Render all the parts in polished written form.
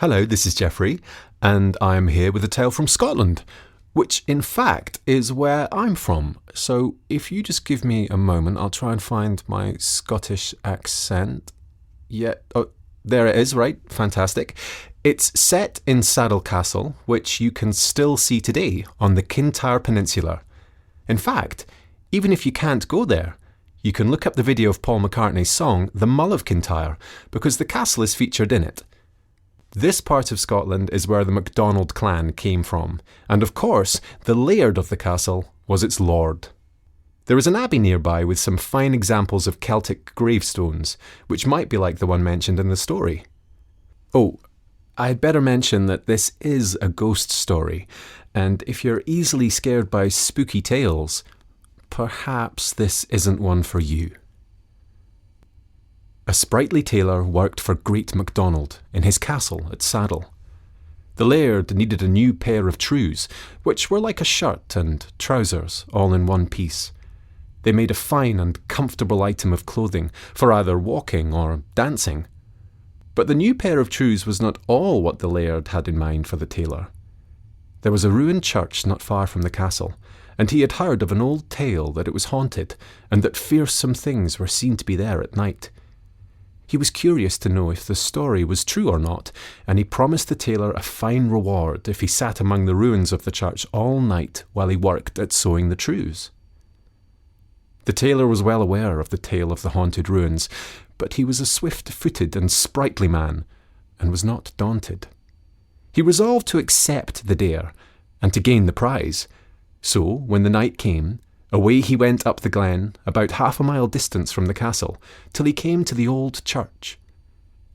Hello, this is Jeffrey, and I'm here with a tale from Scotland, which in fact is where I'm from. So if you just give me a moment, I'll try and find my Scottish accent. Oh, there it is, right? Fantastic. It's set in Saddle Castle, which you can still see today on the Kintyre Peninsula. In fact, even if you can't go there, you can look up the video of Paul McCartney's song, The Mull of Kintyre, because the castle is featured in it. This part of Scotland is where the MacDonald clan came from, and of course, the laird of the castle was its lord. There is an abbey nearby with some fine examples of Celtic gravestones, which might be like the one mentioned in the story. Oh, I'd better mention that this is a ghost story, and if you're easily scared by spooky tales, perhaps this isn't one for you. A sprightly tailor worked for Great MacDonald in his castle at Saddle. The laird needed a new pair of trews, which were like a shirt and trousers all in one piece. They made a fine and comfortable item of clothing for either walking or dancing. But the new pair of trews was not all what the laird had in mind for the tailor. There was a ruined church not far from the castle, and he had heard of an old tale that it was haunted and that fearsome things were seen to be there at night. He was curious to know if the story was true or not, and he promised the tailor a fine reward if he sat among the ruins of the church all night while he worked at sewing the trews. The tailor was well aware of the tale of the haunted ruins, but he was a swift-footed and sprightly man, and was not daunted. He resolved to accept the dare, and to gain the prize. So, when the night came, away he went up the glen, about half a mile distance from the castle, till he came to the old church.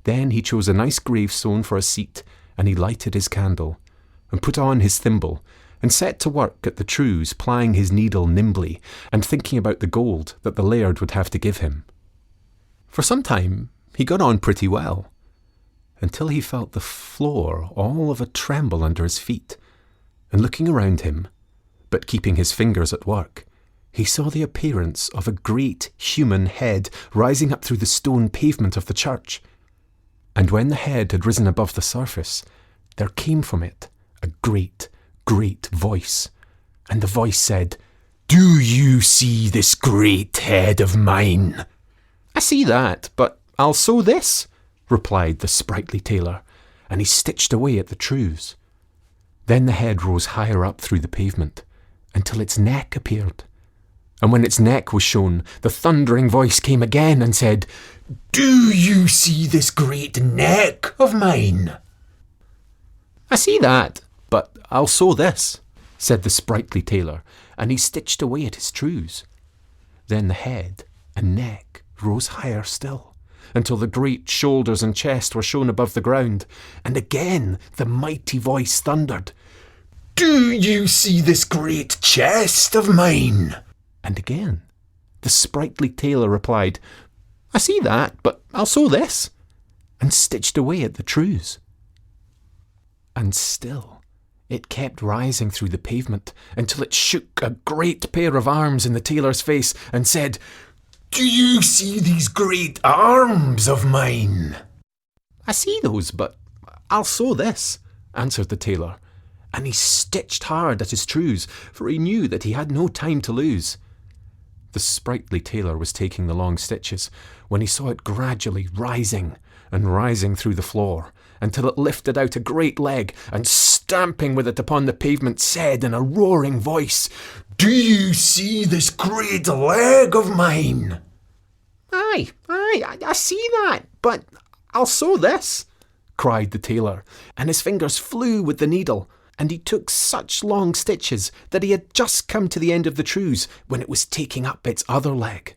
Then he chose a nice gravestone for a seat, and he lighted his candle, and put on his thimble, and set to work at the trews, plying his needle nimbly, and thinking about the gold that the laird would have to give him. For some time he got on pretty well, until he felt the floor all of a tremble under his feet, and looking around him, but keeping his fingers at work, he saw the appearance of a great human head rising up through the stone pavement of the church. And when the head had risen above the surface, there came from it a great, great voice. And the voice said, "Do you see this great head of mine?" "I see that, but I'll sew this," replied the sprightly tailor, and he stitched away at the trews. Then the head rose higher up through the pavement, until its neck appeared. And when its neck was shown, the thundering voice came again and said, "Do you see this great neck of mine?" "I see that, but I'll sew this," said the sprightly tailor, and he stitched away at his trews. Then the head and neck rose higher still, until the great shoulders and chest were shown above the ground, and again the mighty voice thundered, "Do you see this great chest of mine?" And again the sprightly tailor replied, "I see that, but I'll sew this," and stitched away at the trews. And still it kept rising through the pavement, until it shook a great pair of arms in the tailor's face, and said, "Do you see these great arms of mine?" "I see those, but I'll sew this," answered the tailor, and he stitched hard at his trews, for he knew that he had no time to lose. The sprightly tailor was taking the long stitches, when he saw it gradually rising and rising through the floor, until it lifted out a great leg, and stamping with it upon the pavement, said in a roaring voice, "Do you see this great leg of mine?" Aye, I see that, but I'll sew this," cried the tailor, and his fingers flew with the needle, and he took such long stitches that he had just come to the end of the trews when it was taking up its other leg.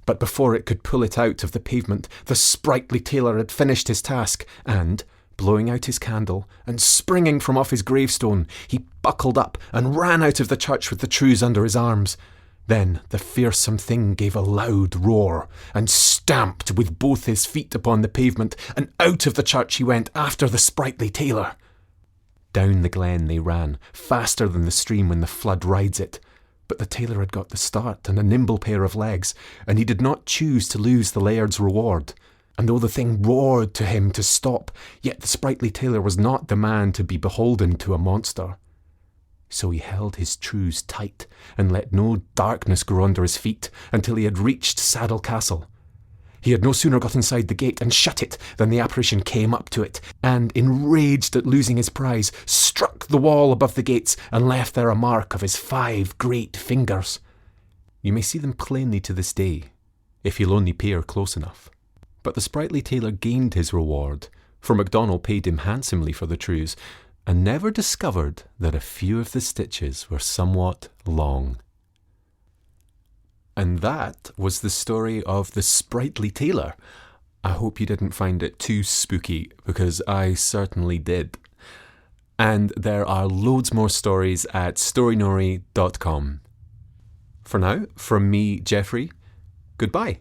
But before it could pull it out of the pavement, the sprightly tailor had finished his task, and, blowing out his candle, and springing from off his gravestone, he buckled up and ran out of the church with the trews under his arms. Then the fearsome thing gave a loud roar, and stamped with both his feet upon the pavement, and out of the church he went after the sprightly tailor. Down the glen they ran, faster than the stream when the flood rides it. But the tailor had got the start and a nimble pair of legs, and he did not choose to lose the laird's reward. And though the thing roared to him to stop, yet the sprightly tailor was not the man to be beholden to a monster. So he held his trews tight and let no darkness grow under his feet until he had reached Saddle Castle. He had no sooner got inside the gate and shut it than the apparition came up to it, and, enraged at losing his prize, struck the wall above the gates and left there a mark of his 5 great fingers. You may see them plainly to this day, if you'll only peer close enough. But the sprightly tailor gained his reward, for MacDonald paid him handsomely for the trews, and never discovered that a few of the stitches were somewhat long. And that was the story of the Sprightly Tailor. I hope you didn't find it too spooky, because I certainly did. And there are loads more stories at storynori.com. For now, from me, Jeffrey, goodbye.